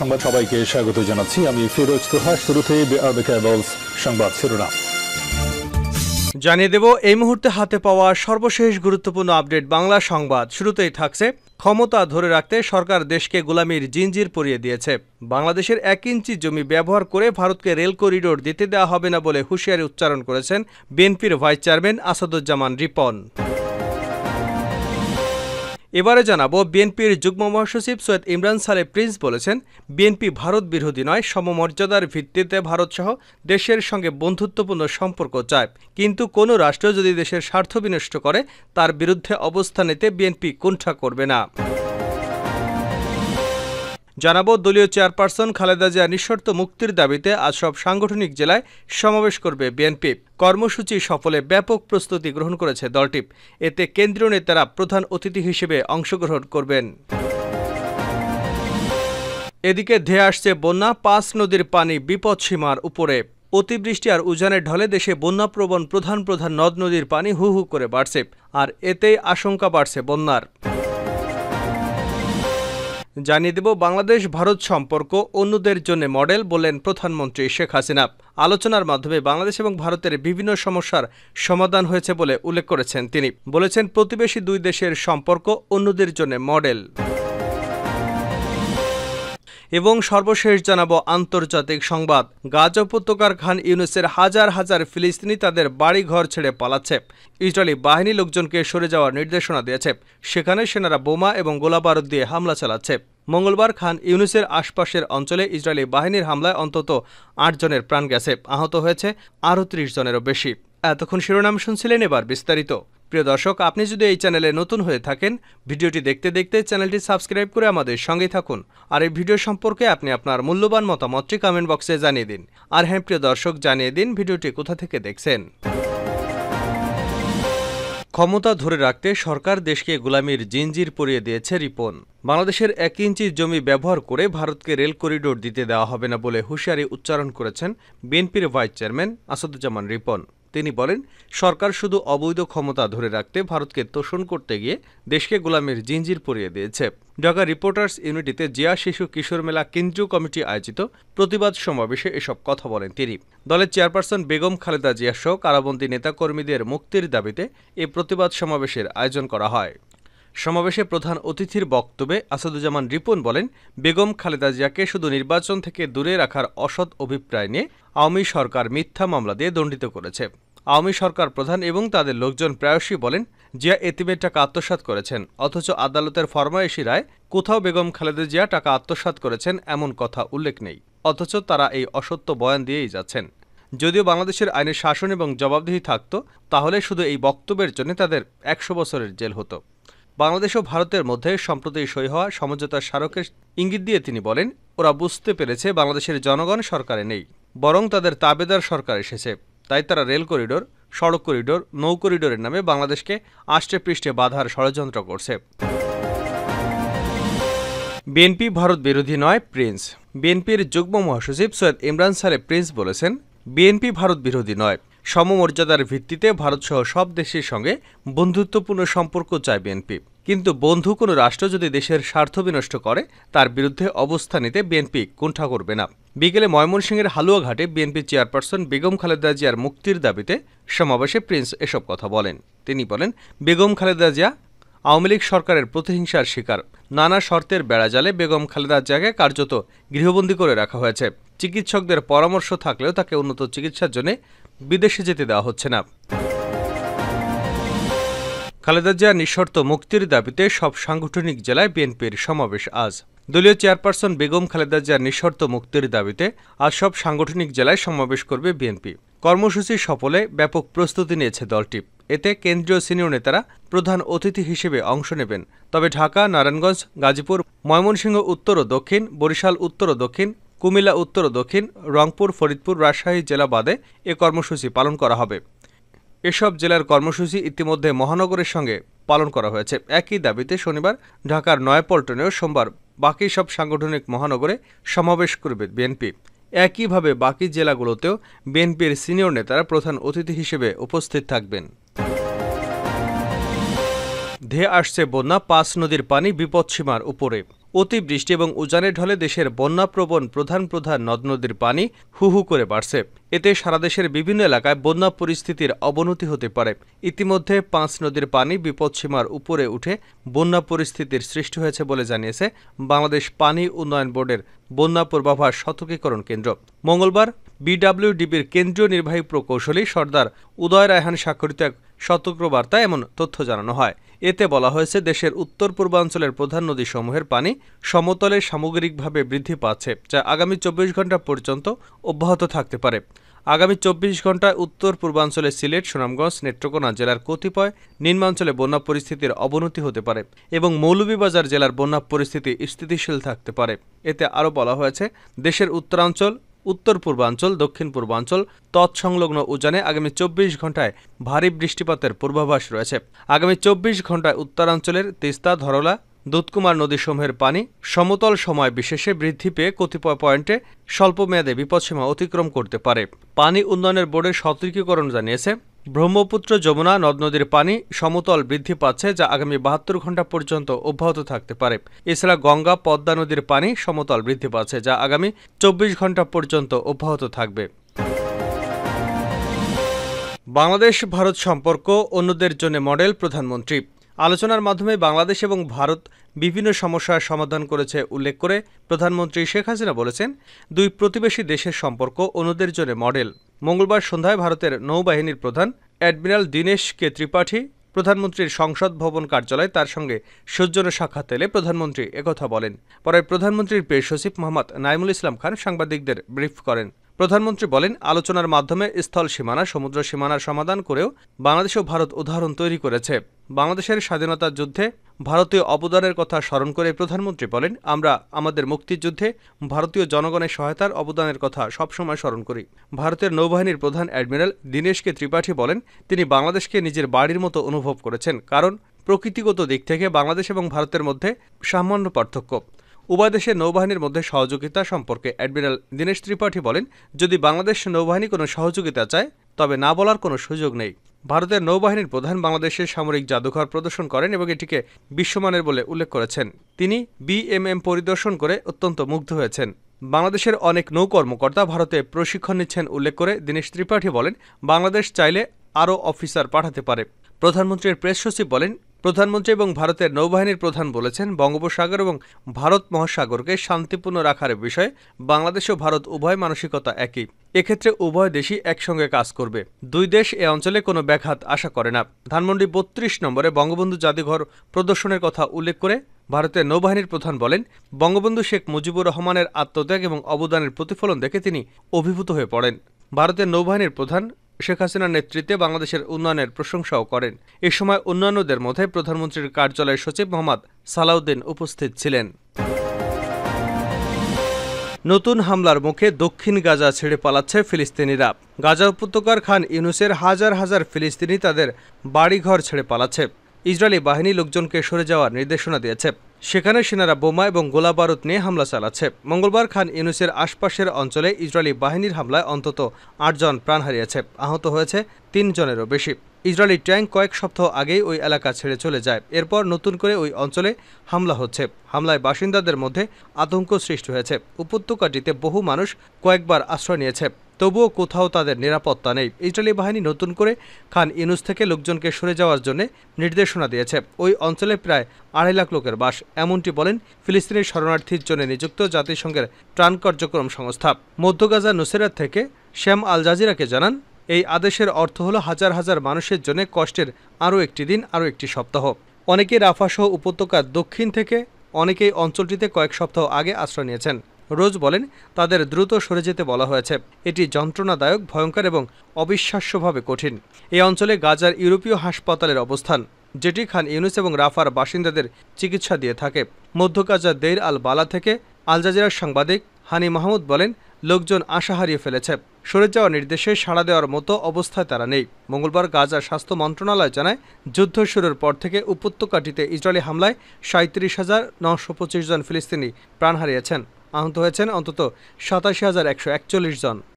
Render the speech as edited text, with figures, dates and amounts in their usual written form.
সংবাদ সবাইকে স্বাগত জানাচ্ছি আমি ফিরোজ তোহা। শুরুতে সংবাদ শিরোনাম জানিয়ে দেব এই মুহূর্তে হাতে পাওয়া সর্বশেষ গুরুত্বপূর্ণ আপডেট বাংলা সংবাদ। শুরুতেই থাকছে ক্ষমতা ধরে রাখতে সরকার দেশকে গোলামির জিঞ্জির পরিয়ে দিয়েছে। বাংলাদেশের 1 ইঞ্চি জমি ব্যবহার করে ভারতকে রেল করিডোর দিতে দেওয়া হবে না বলে হুঁশিয়ারি উচ্চারণ করেছেন বিএনপির ভাইস চেয়ারম্যান আসাদুজ্জামান রিপন। এবারে জানাবো বিএনপির যুগ্ম মহাসচিব সৈয়দ ইমরান সালে প্রিন্স বলেছেন, বিএনপি ভারত বিরোধী নয়, সমমর্যাদার ভিত্তিতে ভারতসহ দেশের সঙ্গে বন্ধুত্বপূর্ণ সম্পর্ক চায়, কিন্তু কোনো রাষ্ট্র যদি দেশের স্বার্থ বিনষ্ট করে তার বিরুদ্ধে অবস্থান নিতে বিএনপি কুণ্ঠা করবে না। জানাবো দলীয় চেয়ারপারসন খালেদা জিয়া নিঃশর্ত মুক্তির দাবিতে আজ সব সাংগঠনিক জেলায় সমাবেশ করবে বিএনপি। কর্মসূচি সফলে ব্যাপক প্রস্তুতি গ্রহণ করেছে দলটি। এতে কেন্দ্রীয় নেতারা প্রধান অতিথি হিসেবে অংশগ্রহণ করবেন। এদিকে ধেয়ে আসছে বন্যা, 5 নদীর পানি বিপদসীমার উপরে। অতিবৃষ্টি আর উজানের ঢলে দেশে বন্যাপ্রবণ প্রধান প্রধান নদ নদীর পানি হু হু করে বাড়ছে, আর এতেই আশঙ্কা বাড়ছে বন্যার। জানিয়ে দেব বাংলাদেশ ভারত সম্পর্ক অন্যদের জন্য মডেল বললেন প্রধানমন্ত্রী শেখ হাসিনা। আলোচনার মাধ্যমে বাংলাদেশ এবং ভারতের বিভিন্ন সমস্যার সমাধান হয়েছে বলে উল্লেখ করেছেন তিনি। বলেছেন প্রতিবেশী দুই দেশের সম্পর্ক অন্যদের জন্য মডেল। এবং সর্বশেষ জানাবো আন্তর্জাতিক সংবাদ। গাজা উপত্যকার খান ইউনিসের হাজার হাজার ফিলিস্তিনি তাদের বাড়ি ঘর ছেড়ে পালাচ্ছে। ইসরায়েলি বাহিনী লোকজনকে সরে যাওয়ার নির্দেশনা দিয়েছে। সেখানে সেনারা বোমা এবং গোলাবারুদ দিয়ে হামলা চালাচ্ছে। মঙ্গলবার খান ইউনিসের আশপাশের অঞ্চলে ইসরায়েলি বাহিনীর হামলায় অন্তত 8 জনের প্রাণ গেছে, আহত হয়েছে আরও 30 জনেরও বেশি। এতক্ষণ শিরোনাম শুনছিলেন, এবার বিস্তারিত। প্রিয় দর্শক, আপনি যদি এই চ্যানেলে নতুন হয়ে থাকেন, ভিডিওটি দেখতে দেখতে চ্যানেলটি সাবস্ক্রাইব করে আমাদের সঙ্গেই থাকুন। আর এই ভিডিও সম্পর্কে আপনি আপনার মূল্যবান মতামতটি কমেন্ট বক্সে জানিয়ে দিন। আর হ্যাঁ প্রিয় দর্শক, জানিয়ে দিন ভিডিওটি কোথা থেকে দেখছেন। ক্ষমতা ধরে রাখতে সরকার দেশকে গোলামির জিঞ্জির পরিয়ে দিয়েছে রিপন। বাংলাদেশের 1 ইঞ্চি জমি ব্যবহার করে ভারতকে রেল করিডোর দিতে দেওয়া হবে না বলে হুঁশিয়ারি উচ্চারণ করেছেন বিএনপির ভাইস চেয়ারম্যান আসাদুজ্জামান রিপন। তিনি বলেন, সরকার শুধু অবৈধ ক্ষমতা ধরে রাখতে ভারতকে তোষণ করতে গিয়ে দেশকে গোলামির জিঞ্জির পরিয়ে দিয়েছে। ঢাকা রিপোর্টার্স ইউনিটিতে জিয়া শিশু কিশোর মেলা কেন্দ্রীয় কমিটি আয়োজিত প্রতিবাদ সমাবেশে এসব কথা বলেন তিনি। দলের চেয়ারপারসন বেগম খালেদা জিয়া সহ কারাবন্দী নেতাকর্মীদের মুক্তির দাবিতে এই প্রতিবাদ সমাবেশের আয়োজন করা হয়। সমাবেশে প্রধান অতিথির বক্তব্যে আসাদুজ্জামান রিপন বলেন, বেগম খালেদা জিয়াকে শুধু নির্বাচন থেকে দূরে রাখার অসৎ অভিপ্রায় নিয়ে আওয়ামী সরকার মিথ্যা মামলা দিয়ে দণ্ডিত করেছে। আওয়ামী সরকার প্রধান এবং তাদের লোকজন প্রায়শই বলেন জিয়া এতিমের টাকা আত্মসাৎ করেছেন, অথচ আদালতের ফরমায়েশি রায় কোথাও বেগম খালেদা জিয়া টাকা আত্মসাৎ করেছেন এমন কথা উল্লেখ নেই, অথচ তারা এই অসত্য বয়ান দিয়েই যাচ্ছেন। যদিও বাংলাদেশের আইনের শাসন এবং জবাবদিহি থাকত, তাহলে শুধু এই বক্তব্যের জন্য তাদের 100 বছরের জেল হতো। বাংলাদেশ ও ভারতের মধ্যে সম্প্রতি সই হওয়া সমঝোতার স্মারকের ইঙ্গিত দিয়ে তিনি বলেন, ওরা বুঝতে পেরেছে বাংলাদেশের জনগণ সরকারে নেই, বরং তাদের তাবেদার সরকার এসেছে। তাই তারা রেল করিডোর, সড়ক করিডোর, নৌ করিডোরের নামে বাংলাদেশকে আষ্টে পৃষ্ঠে বাধার ষড়যন্ত্র করছে। বিএনপি ভারত বিরোধী নয়, প্রিন্স। বিএনপির যুগ্ম মহাসচিব সৈয়দ ইমরান সালে প্রিন্স বলেছেন, বিএনপি ভারত বিরোধী নয়, সমমর্যাদার ভিত্তিতে ভারতসহ সব দেশের সঙ্গে বন্ধুত্বপূর্ণ সম্পর্ক চায় বিএনপি, কিন্তু বন্ধু কোনো রাষ্ট্র যদি দেশের স্বার্থ বিনষ্ট করে তার বিরুদ্ধে অবস্থান নিতে বিএনপি কুণ্ঠা করবে না। বিকেলে ময়মনসিংহের হালুয়াঘাটে বিএনপি চেয়ারপারসন বেগম খালেদা জিয়ার মুক্তির দাবিতে সমাবেশে প্রিন্স এসব কথা বলেন। তিনি বলেন, বেগম খালেদা জিয়া আওয়ামী লীগ সরকারের প্রতিহিংসার শিকার। নানা শর্তের বেড়াজালে বেগম খালেদা জিয়াকে কার্যত গৃহবন্দী করে রাখা হয়েছে। চিকিৎসকদের পরামর্শ থাকলেও তাকে উন্নত চিকিৎসার জন্য বিদেশে যেতে দেওয়া হচ্ছে না। খালেদা জিয়া নিঃশর্ত মুক্তির দাবিতে সব সাংগঠনিক জেলায় বিএনপির সমাবেশ আজ। দলীয় চেয়ারপারসন বেগম খালেদা জিয়ার নিঃশর্ত মুক্তির দাবিতে আজ সব সাংগঠনিক জেলায় সমাবেশ করবে বিএনপি। কর্মসূচি সফলে ব্যাপক প্রস্তুতি নিয়েছে দলটি। এতে কেন্দ্রীয় সিনিয়র নেতারা প্রধান অতিথি হিসেবে অংশ নেবেন। তবে ঢাকা, নারায়ণগঞ্জ, গাজীপুর, ময়মনসিংহ উত্তর ও দক্ষিণ, বরিশাল উত্তর ও দক্ষিণ, কুমিল্লা উত্তর ও দক্ষিণ, রংপুর, ফরিদপুর, রাজশাহী জেলা বাদে এ কর্মসূচি পালন করা হবে। এসব জেলার কর্মসূচি ইতিমধ্যে মহানগরের সঙ্গে পালন করা হয়েছে। একই দাবিতে শনিবার ঢাকার নয়াপল্টনেও সোমবার বাকি সব সাংগঠনিক মহানগরে সমাবেশ করবে বিএনপি। একইভাবে বাকি জেলাগুলোতেও বিএনপির সিনিয়র নেতারা প্রধান অতিথি হিসেবে উপস্থিত থাকবেন। ধেয়ে আসছে বন্যা, 5 নদীর পানি বিপদসীমার উপরে। অতিবৃষ্টি এবং উজানের ঢলে দেশের বন্যাপ্রবণ প্রধান প্রধান নদ নদীর পানি হু হু করে বাড়ছে। এতে সারা দেশের বিভিন্ন এলাকায় বন্যা পরিস্থিতির অবনতি হতে পারে। ইতিমধ্যে ৫ নদীর পানি বিপদসীমার উপরে উঠে বন্যা পরিস্থিতির সৃষ্টি হয়েছে বলে জানিয়েছে বাংলাদেশ পানি উন্নয়ন বোর্ডের বন্যা পূর্বাভাস সতর্কীকরণ কেন্দ্র। মঙ্গলবার বিডব্লিউডিবির কেন্দ্রীয় নির্বাহী প্রকৌশলী সর্দার উদয় রায়হান স্বাক্ষরিত এক সতর্কবার্তায় এমন তথ্য জানানো হয়। এতে বলা হয়েছে, দেশের উত্তর পূর্বাঞ্চলের প্রধান নদীসমূহের পানি সমতলে সামগ্রিকভাবে বৃদ্ধি পাচ্ছে, যা আগামী ২৪ ঘণ্টা পর্যন্ত অব্যাহত থাকতে পারে। আগামী ২৪ ঘণ্টায় উত্তর পূর্বাঞ্চলে সিলেট, সুনামগঞ্জ, নেত্রকোনা জেলার কতিপয় নিম্নাঞ্চলে বন্যা পরিস্থিতির অবনতি হতে পারে এবং মৌলভীবাজার জেলার বন্যা পরিস্থিতি স্থিতিশীল থাকতে পারে। এতে আরও বলা হয়েছে, দেশের উত্তরাঞ্চল, উত্তর পূর্বাঞ্চল, দক্ষিণ পূর্বাঞ্চল তৎসংলগ্ন উজানে আগামী ২৪ ঘণ্টায় ভারী বৃষ্টিপাতের পূর্বাভাস রয়েছে। আগামী ২৪ ঘণ্টায় উত্তরাঞ্চলের তিস্তা, ধরলা, দুধকুমার নদীসমূহের পানি সমতল সময় বিশেষে বৃদ্ধি পেয়ে কতিপয় পয়েন্টে স্বল্পমেয়াদে বিপদসীমা অতিক্রম করতে পারে। পানি উন্নয়নের বোর্ডের সতর্কীকরণ জানিয়েছে, ব্রহ্মপুত্র, যমুনা নদ নদীর পানি সমতল বৃদ্ধি পাচ্ছে, যা আগামী ৭২ ঘণ্টা পর্যন্ত অব্যাহত থাকতে পারে। এছাড়া গঙ্গা, পদ্মা নদীর পানি সমতল বৃদ্ধি পাচ্ছে, যা আগামী ২৪ ঘণ্টা পর্যন্ত অব্যাহত থাকবে। বাংলাদেশ ভারত সম্পর্ক অন্যদের জন্য মডেল প্রধানমন্ত্রী। আলোচনার মাধ্যমে বাংলাদেশ এবং ভারত বিভিন্ন সমস্যার সমাধান করেছে উল্লেখ করে প্রধানমন্ত্রী শেখ হাসিনা বলেছেন, দুই প্রতিবেশী দেশের সম্পর্ক অন্যদের জন্য মডেল। মঙ্গলবার সন্ধ্যায় ভারতের নৌবাহিনীর প্রধান অ্যাডমিরাল দীনেশ কে ত্রিপাঠী প্রধানমন্ত্রীর সংসদ ভবন কার্যালয়ে তার সঙ্গে সৌজন্য সাক্ষাৎ এলে প্রধানমন্ত্রী একথা বলেন। পরে প্রধানমন্ত্রীর প্রেস সচিব মোহাম্মদ নাইমুল ইসলাম খান সাংবাদিকদের ব্রিফ করেন। প্রধানমন্ত্রী বলেন, আলোচনার মাধ্যমে স্থল সীমানা, সমুদ্র সীমানার সমাধান করেও বাংলাদেশ ও ভারত উদাহরণ তৈরি করেছে। বাংলাদেশের স্বাধীনতা যুদ্ধে ভারতীয় অবদানের কথা স্মরণ করে প্রধানমন্ত্রী বলেন, আমরা আমাদের মুক্তিযুদ্ধে ভারতীয় জনগণের সহায়তার অবদানের কথা সবসময় স্মরণ করি। ভারতের নৌবাহিনীর প্রধান অ্যাডমিরাল দীনেশ কে ত্রিপাঠী বলেন, তিনি বাংলাদেশকে নিজের বাড়ির মতো অনুভব করেছেন, কারণ প্রকৃতিগত দিক থেকে বাংলাদেশ এবং ভারতের মধ্যে সামান্য পার্থক্য। উভয় দেশের নৌবাহিনীর মধ্যে সহযোগিতা সম্পর্কে অ্যাডমিরাল দীনেশ ত্রিপাঠী বলেন, যদি বাংলাদেশ নৌবাহিনী কোনো সহযোগিতা চায় তবে না বলার কোনো সুযোগ নেই। ভারতের নৌবাহিনীর প্রধান বাংলাদেশের সামরিক জাদুঘর প্রদর্শন করেন এবং এটিকে বিশ্বমানের বলে উল্লেখ করেছেন। তিনি বিএমএম পরিদর্শন করে অত্যন্ত মুগ্ধ হয়েছেন। বাংলাদেশের অনেক নৌ কর্মকর্তা ভারতে প্রশিক্ষণ নিচ্ছেন উল্লেখ করে দীনেশ ত্রিপাঠী বলেন, বাংলাদেশ চাইলে আরও অফিসার পাঠাতে পারে। প্রধানমন্ত্রীর প্রেস সচিব বলেন, প্রধানমন্ত্রী এবং ভারতের নৌবাহিনীর প্রধান বলেছেন, বঙ্গোপসাগর এবং ভারত মহাসাগরকে শান্তিপূর্ণ রাখার বিষয়ে বাংলাদেশ ও ভারত উভয় মানসিকতা একই। এক্ষেত্রে উভয় দেশই একসঙ্গে কাজ করবে। দুই দেশ এ অঞ্চলে কোনো ব্যাঘাত আশা করে না। ধানমন্ডি ৩২ নম্বরে বঙ্গবন্ধু জাদুঘর প্রদর্শনের কথা উল্লেখ করে ভারতের নৌবাহিনীর প্রধান বলেন, বঙ্গবন্ধু শেখ মুজিবুর রহমানের আত্মত্যাগ এবং অবদানের প্রতিফলন দেখে তিনি অভিভূত হয়ে পড়েন। ভারতের নৌবাহিনীর প্রধান শেখ হাসিনার নেতৃত্বে বাংলাদেশের উন্নয়নের প্রশংসাও করেন। এ সময় অন্যান্যদের মধ্যে প্রধানমন্ত্রীর কার্যালয়ের সচিব মোহাম্মদ সালাউদ্দিন উপস্থিত ছিলেন। নতুন হামলার মুখে দক্ষিণ গাজা ছেড়ে পালাচ্ছে ফিলিস্তিনিরা। গাজা উপত্যকার খান ইউনুসের হাজার হাজার ফিলিস্তিনি তাদের বাড়িঘর ছেড়ে পালাচ্ছে। ইসরায়েলি বাহিনী লোকজনকে সরে যাওয়ার নির্দেশনা দিয়েছে। সেখানে সেনারা বোমা এবং গোলাবারুদ নিয়ে হামলা চালাচ্ছে। মঙ্গলবার খান ইউনুসের আশপাশের অঞ্চলে ইসরায়েলি বাহিনীর হামলায় অন্তত ৮ জন প্রাণ হারিয়েছে, আহত হয়েছে ৩ জনেরও বেশি। ইসরায়েলি ট্যাঙ্ক কয়েক সপ্তাহ আগেই ওই এলাকা ছেড়ে চলে যায়। এরপর নতুন করে ওই অঞ্চলে হামলা হচ্ছে। হামলায় বাসিন্দাদের মধ্যে আতঙ্ক সৃষ্টি হয়েছে। উপত্যকাটিতে বহু মানুষ কয়েকবার আশ্রয় নিয়েছে, তবুও কোথাও তাদের নিরাপত্তা নেই। ইসরায়েলি বাহিনী নতুন করে খান ইউনুস থেকে লোকজনকে সরে যাওয়ার জন্য নির্দেশনা দিয়েছে। ওই অঞ্চলে প্রায় ২.৫ লাখ লোকের বাস, এমনটি বলেন ফিলিস্তিনি শরণার্থীর জন্য নিযুক্ত জাতিসংঘের ত্রাণ কার্যক্রম সংস্থা। মধ্য গাজা নুসেরাত থেকে শ্যাম আল জাজিরাকে জানান, এই আদেশের অর্থ হল হাজার হাজার মানুষের জন্য কষ্টের আরও একটি দিন, আরও একটি সপ্তাহ। অনেকেই রাফা সহ উপত্যকার দক্ষিণ থেকে, অনেকেই অঞ্চলটিতে কয়েক সপ্তাহ আগে আশ্রয় নিয়েছেন। রোজ বলেন, তাদের দ্রুত সরে যেতে বলা হয়েছে। এটি যন্ত্রণাদায়ক, ভয়ঙ্কর এবং অবিশ্বাস্যভাবে কঠিন। এই অঞ্চলে গাজার ইউরোপীয় হাসপাতালের অবস্থান, যেটি খান ইউনুস এবং রাফার বাসিন্দাদের চিকিৎসা দিয়ে থাকে। মধ্য গাজার দেইর আল বালা থেকে আল জাজিরার সাংবাদিক হানি মাহমুদ বলেন, লোকজন আশা হারিয়ে ফেলেছে। সরে যাওয়ার নির্দেশে সাড়া দেওয়ার মতো অবস্থায় তারা নেই। মঙ্গলবার গাজার স্বাস্থ্য মন্ত্রণালয় জানায়, যুদ্ধ শুরুর পর থেকে উপত্যকাটিতে ইসরায়েলি হামলায় ৩৭,৯২৫ জন ফিলিস্তিনি প্রাণ হারিয়েছেন। আহত হয়েছেন অন্তত ৮৭,১৪১ জন।